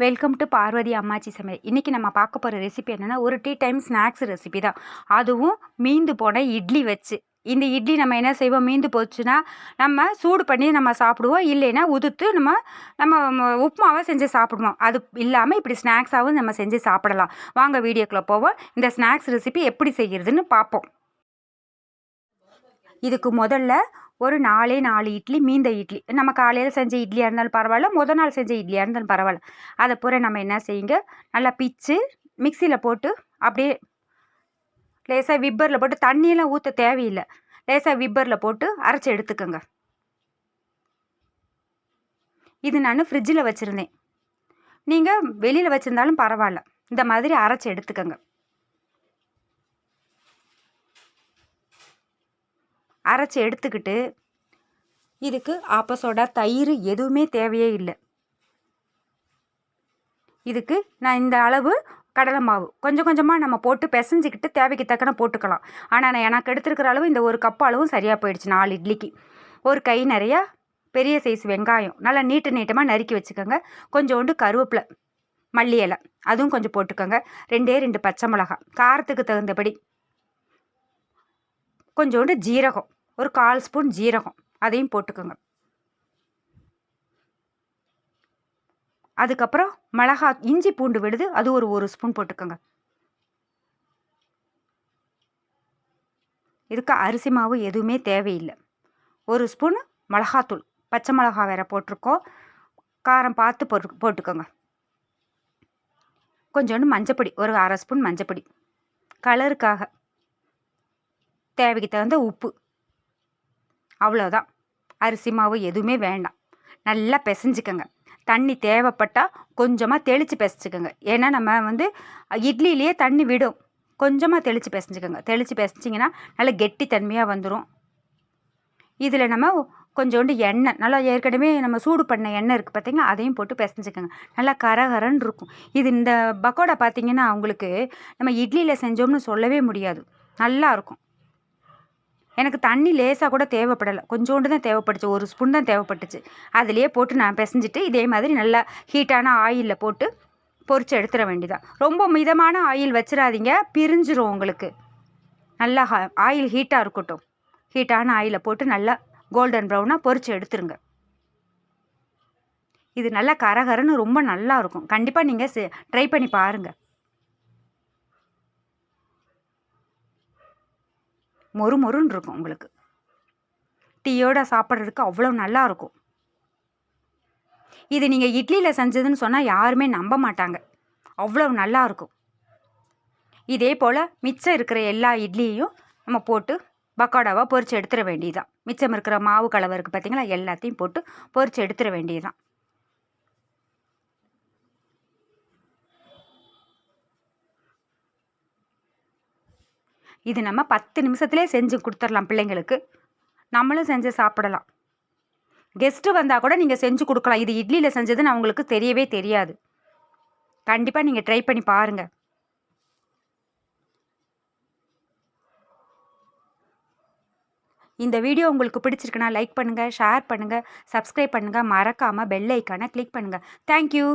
Welcome to Parvati அம்மாச்சி சமையல். இன்றைக்கி நம்ம பார்க்க போகிற ரெசிபி என்னென்னா, ஒரு டீ டைம் ஸ்நாக்ஸ் ரெசிபி தான். அதுவும் மீந்து போன இட்லி வச்சு. இந்த இட்லி நம்ம என்ன செய்வோம், மீந்து போச்சுன்னா நம்ம சூடு பண்ணி நம்ம சாப்பிடுவோம், இல்லைன்னா உதுத்து நம்ம உப்புமாவை செஞ்சு சாப்பிடுவோம். அது இல்லாமல் இப்படி ஸ்நாக்ஸாகவும் நம்ம செஞ்சு சாப்பிடலாம். வாங்க வீடியோக்குள்ளே போவோம். இந்த ஸ்நாக்ஸ் ரெசிபி எப்படி செய்கிறதுன்னு பார்ப்போம். இதுக்கு முதல்ல ஒரு 4 இட்லி, மீந்த இட்லி, நம்ம காலையில் செஞ்ச இட்லியாக இருந்தாலும் பரவாயில்ல, முதல் நாள் செஞ்ச இட்லியாக இருந்தாலும் பரவாயில்ல, அதை பூரா நம்ம என்ன செய்யுங்க, நல்லா பிச்சு மிக்சியில் போட்டு அப்படியே லேசாக விப்பரில் போட்டு, தண்ணியெல்லாம் ஊற்ற தேவையில்லை, லேசாக விப்பரில் போட்டு அரைச்சி எடுத்துக்கோங்க. இது நான் ஃப்ரிட்ஜில் வச்சுருந்தேன், நீங்கள் வெளியில் வச்சுருந்தாலும் பரவாயில்ல, இந்த மாதிரி அரைச்சி எடுத்துக்கோங்க. அரைச்சி எடுத்துக்கிட்டு இதுக்கு ஆப்பசோடா, தயிர் எதுவுமே தேவையே இல்லை. இதுக்கு நான் இந்த அளவு கடலை மாவு கொஞ்சம் கொஞ்சமாக நம்ம போட்டு பிசைஞ்சிக்கிட்டு தேவைக்கு தக்கன போட்டுக்கலாம். ஆனால் நான் எனக்கு எடுத்துருக்கிற அளவு இந்த 1 கப் அளவும் சரியாக போயிடுச்சு. 4 இட்லிக்கு ஒரு கை நிறையா பெரிய சைஸ் வெங்காயம் நல்லா நீட்டமாக நறுக்கி வச்சுக்கோங்க. கொஞ்சோண்டு கருவேப்பிலை, மல்லி இலை அதுவும் கொஞ்சம் போட்டுக்கோங்க. 2 பச்சை மிளகாய் காரத்துக்கு தகுந்தபடி. கொஞ்சோண்டு ஜீரகம், ஒரு 1/4 ஸ்பூன் ஜீரகம் அதையும் போட்டுக்கோங்க. அதுக்கப்புறம் இஞ்சி பூண்டு விழுது, அது ஒரு 1 ஸ்பூன் போட்டுக்கோங்க. இதுக்கு அரிசி மாவு எதுவுமே தேவையில்லை. 1 ஸ்பூன் மிளகாத்தூள், பச்சை மிளகா வேற போட்டிருக்கோம், காரம் பார்த்து போட்டுக்கோங்க. கொஞ்சோண்டு மஞ்சப்பொடி, ஒரு 1/2 ஸ்பூன் மஞ்சப்பொடி, கலருக்காக. தேவைக்கு தகுந்த உப்பு, அவ்வளோதான். அரிசி மாவு எதுவுமே வேண்டாம். நல்லா பிசைஞ்சிக்கோங்க. தண்ணி தேவைப்பட்டால் கொஞ்சமாக தெளித்து பிசைச்சிக்கோங்க. ஏன்னா நம்ம இட்லியிலேயே தண்ணி விடும். கொஞ்சமாக தெளித்து பிசைஞ்சிக்கோங்க. தெளித்து பிசைஞ்சிங்கன்னா நல்லா கெட்டி தன்மையாக வந்துடும். இதில் நம்ம கொஞ்சோண்டு எண்ணெய், நல்லா ஏற்கனவே நம்ம சூடு பண்ண எண்ணெய் இருக்குது பார்த்திங்கன்னா, அதையும் போட்டு பிசைஞ்சிக்கோங்க. நல்லா கரகரன்னு இருக்கும். இது இந்த பக்கோடா பார்த்திங்கன்னா உங்களுக்கு நம்ம இட்லியில் செஞ்சோம்னு சொல்லவே முடியாது, நல்லா இருக்கும். எனக்கு தண்ணி லேசாக கூட தேவைப்படலை, கொஞ்சோண்டு தான் தேவைப்பட்டுச்சு, 1 ஸ்பூன் தான் தேவைப்பட்டுச்சு. அதிலே போட்டு நான் பிசைஞ்சிட்டு இதே மாதிரி நல்லா ஹீட்டான ஆயிலில் போட்டு பொரித்து எடுத்துட வேண்டியதான். ரொம்ப மிதமான ஆயில் வச்சிடாதீங்க, பிரிஞ்சிரும் உங்களுக்கு. நல்லா ஆயில் ஹீட்டாக இருக்கட்டும். ஹீட்டான ஆயிலில் போட்டு நல்லா கோல்டன் ப்ரௌனாக பொரித்து எடுத்துருங்க. இது நல்லா கரகரன்னு ரொம்ப நல்லா இருக்கும். கண்டிப்பாக நீங்கள் ட்ரை பண்ணி பாருங்கள். மொறுன்னு இருக்கும் உங்களுக்கு. டீயோட சாப்பிட்றதுக்கு அவ்வளோ நல்லா இருக்கும். இது நீங்கள் இட்லியில் செஞ்சதுன்னு சொன்னால் யாருமே நம்ப மாட்டாங்க, அவ்வளோ நல்லா இருக்கும். இதே போல் மிச்சம் இருக்கிற எல்லா இட்லியையும் நம்ம போட்டு பக்கோடாவாக பொரித்து எடுத்துட வேண்டியதுதான். மிச்சம் இருக்கிற மாவு கலவை இருக்குது பார்த்தீங்களா, எல்லாத்தையும் போட்டு பொரித்து எடுத்துட வேண்டியதுதான். இது நம்ம 10 நிமிஷத்துலேயே செஞ்சு கொடுத்துடலாம் பிள்ளைங்களுக்கு. நம்மளும் செஞ்சு சாப்பிடலாம். கெஸ்ட்டு வந்தால் கூட நீங்கள் செஞ்சு கொடுக்கலாம். இது இட்லியில் செஞ்சதுன்னு அவங்களுக்கு தெரியவே தெரியாது. கண்டிப்பாக நீங்கள் ட்ரை பண்ணி பாருங்கள். இந்த வீடியோ உங்களுக்கு பிடிச்சிருக்குன்னா லைக் பண்ணுங்கள், ஷேர் பண்ணுங்கள், சப்ஸ்கிரைப் பண்ணுங்கள், மறக்காமல் பெல் ஐக்கானை கிளிக் பண்ணுங்கள். தேங்க்யூ.